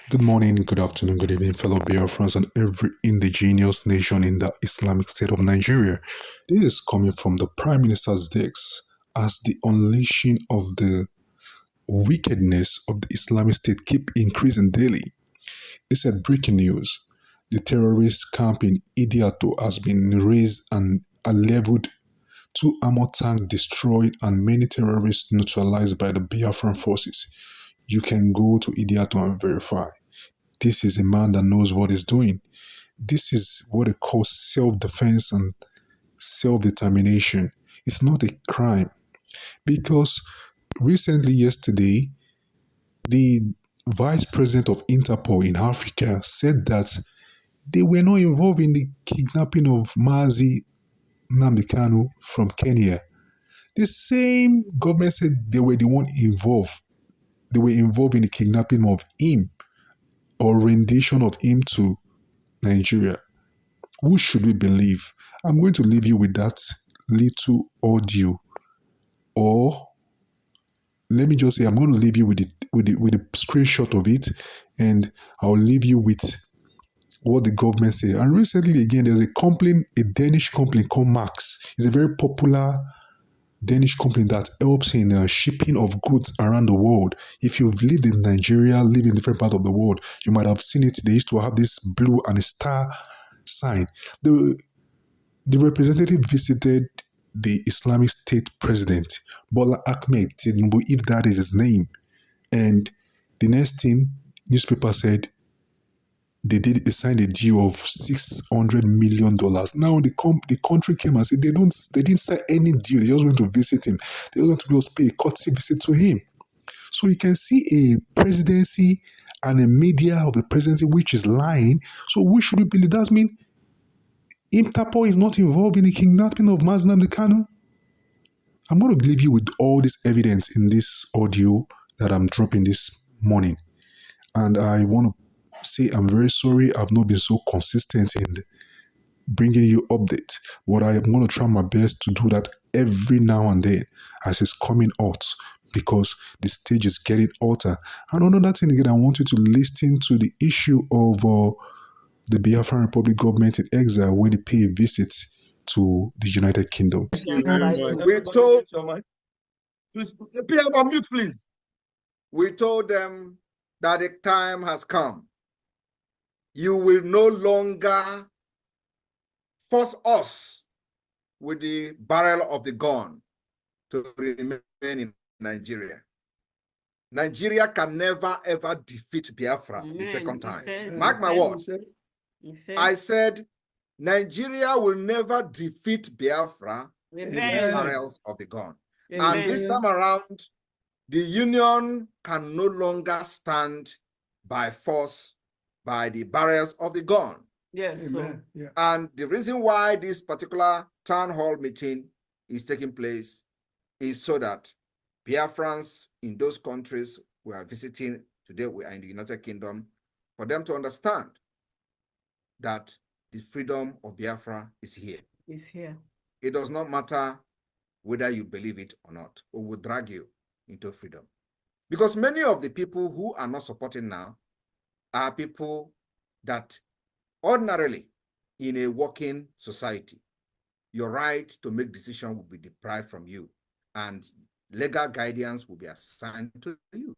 Good morning, good afternoon, good evening, fellow Biafrans and every indigenous nation in the Islamic State of Nigeria. This is coming from the Prime Minister's desk as the unleashing of the wickedness of the Islamic State keep increasing daily. It said breaking news. The terrorist camp in Idiato has been razed and leveled, two armored tanks destroyed and many terrorists neutralized by the Biafran forces. You can go to Idiato and verify. This is a man that knows what he's doing. This is what they call self-defense and self-determination. It's not a crime because recently, yesterday, the vice president of Interpol in Africa said that they were not involved in the kidnapping of Mazi Namdekanu from Kenya. The same government said they were the one involved. They were involved in the kidnapping of him or rendition of him to Nigeria. Who should we believe? I'm going to leave you with that little audio, or let me just say, I'm going to leave you with the screenshot of it, and I'll leave you with what the government say. And recently, again, there's a Danish company called Max. It's a very popular Danish company that helps in shipping of goods around the world. If you've lived in Nigeria, live in different parts of the world, you might have seen it. They used to have this blue and a star sign. The representative visited the Islamic State president, Bola Ahmed Tinubu, if that is his name. And the next thing, newspaper said they signed a deal of $600 million. Now the country came and said they didn't sign any deal. They just went to visit him. They just went to just pay a courtesy visit to him. So you can see a presidency and a media of the presidency which is lying. So who should we believe? That means Interpol is not involved in the kidnapping of Mazi Nnamdi Kanu. I'm going to leave you with all this evidence in this audio that I'm dropping this morning. And I want to say I'm very sorry I've not been so consistent in bringing you updates. But I am going to try my best to do that every now and then as it's coming out because the stage is getting hotter. And another thing again, I want you to listen to the issue of the Biafran Republic government in exile when they pay a visit to the United Kingdom. We told, please, mute, please. We told them that the time has come. You will no longer force us with the barrel of the gun to remain in Nigeria. Nigeria can never ever defeat Biafra the second time. Mark my word. I said Nigeria will never defeat Biafra with the barrels of the gun. Amen. And this time around, the union can no longer stand by force by the barrels of the gun. Yes. So. Yeah. And the reason why this particular town hall meeting is taking place is so that Biafrans in those countries we are visiting today, we are in the United Kingdom, for them to understand that the freedom of Biafra is here. It's here. It does not matter whether you believe it or not, or will drag you into freedom. Because many of the people who are not supporting now are people that ordinarily in a working society, your right to make decisions will be deprived from you and legal guidance will be assigned to you.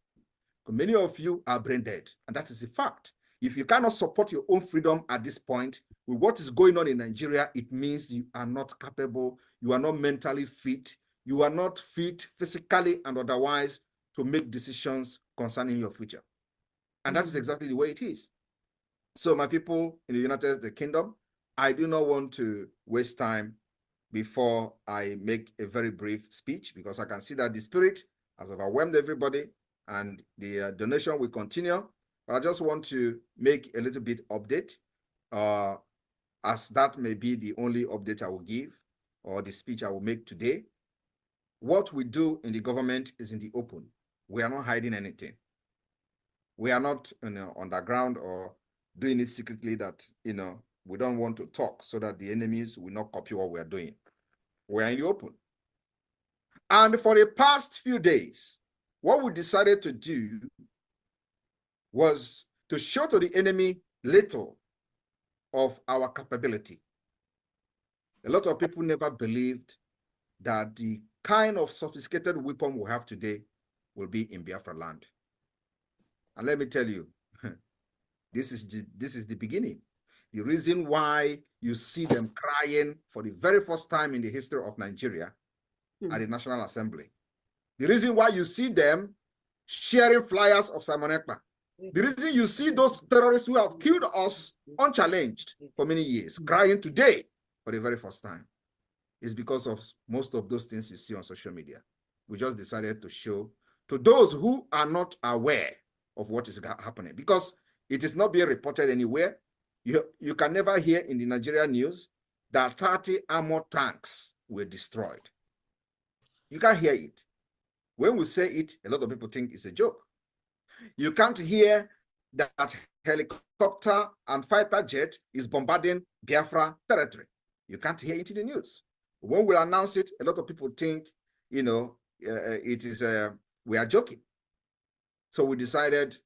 Many of you are brain dead, and that is a fact. If you cannot support your own freedom at this point, with what is going on in Nigeria, it means you are not capable, you are not mentally fit, you are not fit physically and otherwise to make decisions concerning your future. And that is exactly the way it is. So my people in the United Kingdom, I do not want to waste time before I make a very brief speech because I can see that the spirit has overwhelmed everybody and the donation will continue. But I just want to make a little bit update as that may be the only update I will give or the speech I will make today. What we do in the government is in the open. We are not hiding anything. We are not underground or doing it secretly that, we don't want to talk so that the enemies will not copy what we are doing. We are in the open. And for the past few days, what we decided to do was to show to the enemy little of our capability. A lot of people never believed that the kind of sophisticated weapon we have today will be in Biafra land. And let me tell you, this is the beginning. The reason why you see them crying for the very first time in the history of Nigeria at the National Assembly. The reason why you see them sharing flyers of Simon Ekpa. The reason you see those terrorists who have killed us unchallenged for many years crying today for the very first time is because of most of those things you see on social media. We just decided to show to those who are not aware of what is happening, because it is not being reported anywhere. You can never hear in the Nigerian news that 30 armored tanks were destroyed. You can't hear it. When we say it, a lot of people think it's a joke. You can't hear that helicopter and fighter jet is bombarding Biafra territory. You can't hear it in the news. When we announce it, a lot of people think, you know, it is we are joking. So we decided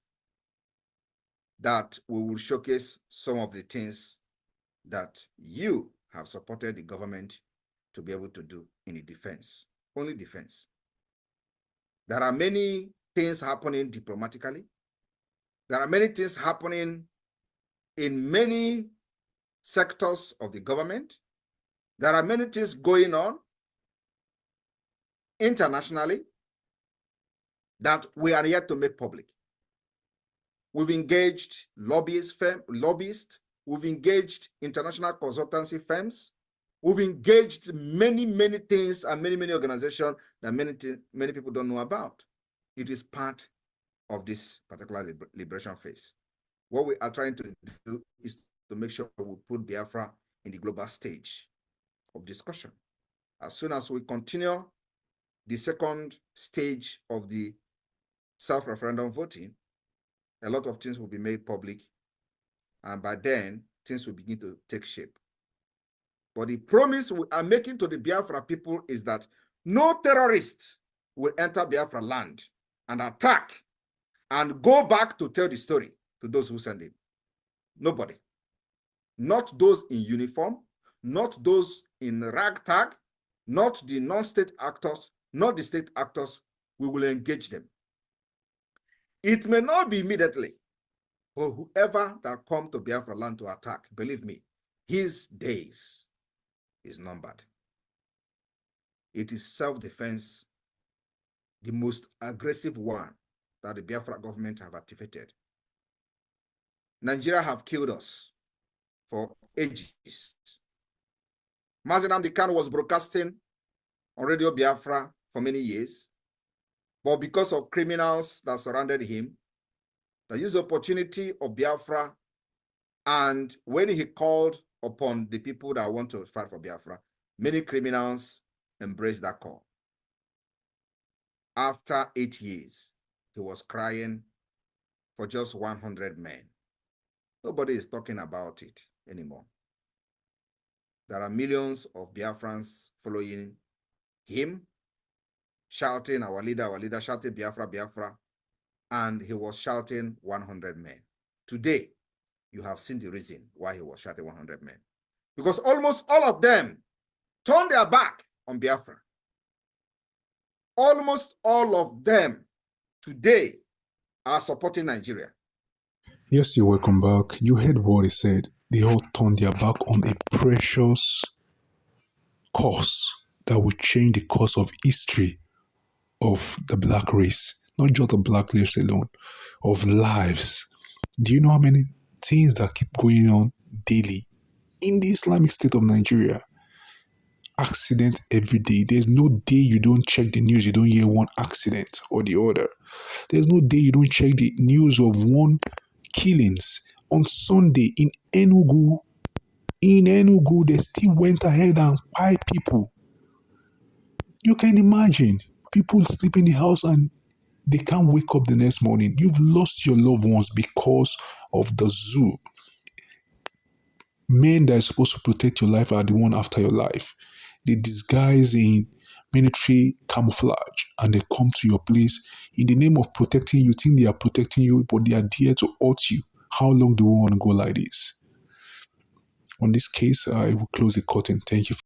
that we will showcase some of the things that you have supported the government to be able to do in the defense, only defense. There are many things happening diplomatically. There are many things happening in many sectors of the government. There are many things going on internationally that we are yet to make public. We've engaged lobbyists, we've engaged international consultancy firms, we've engaged many things and many organizations that many people don't know about. It is part of this particular liberation phase. What we are trying to do is to make sure we put Biafra in the global stage of discussion. As soon as we continue the second stage of the self-referendum voting, a lot of things will be made public, and by then, things will begin to take shape. But the promise we are making to the Biafra people is that no terrorist will enter Biafra land and attack and go back to tell the story to those who send him. Nobody. Not those in uniform, not those in ragtag, not the non-state actors, not the state actors. We will engage them. It may not be immediately, but whoever that come to Biafra land to attack, believe me, his days is numbered. It is self-defense, the most aggressive one that the Biafra government have activated. Nigeria have killed us for ages. Mazi Nnamdi Kanu was broadcasting on Radio Biafra for many years, but because of criminals that surrounded him, they used the opportunity of Biafra, and when he called upon the people that want to fight for Biafra, many criminals embraced that call. After 8 years, he was crying for just 100 men. Nobody is talking about it anymore. There are millions of Biafrans following him, shouting, our leader, shouting Biafra, Biafra, and he was shouting 100 men. Today, you have seen the reason why he was shouting 100 men. Because almost all of them turned their back on Biafra. Almost all of them today are supporting Nigeria. Yes, you're welcome back. You heard what he said. They all turned their back on a precious cause that will change the course of history of the black race. Not just the black race alone, of lives. Do you know how many things that keep going on daily in the Islamic State of Nigeria? Accidents every day. There's no day you don't check the news, you don't hear one accident or the other. There's no day you don't check the news of one killings. On Sunday in Enugu, they still went ahead and killed people. You can imagine people sleep in the house and they can't wake up the next morning. You've lost your loved ones because of the zoo. Men that are supposed to protect your life are the one after your life. They disguise in military camouflage and they come to your place in the name of protecting you. Think they are protecting you, but they are there to hurt you. How long do we want to go like this? On this case, I will close the curtain. Thank you.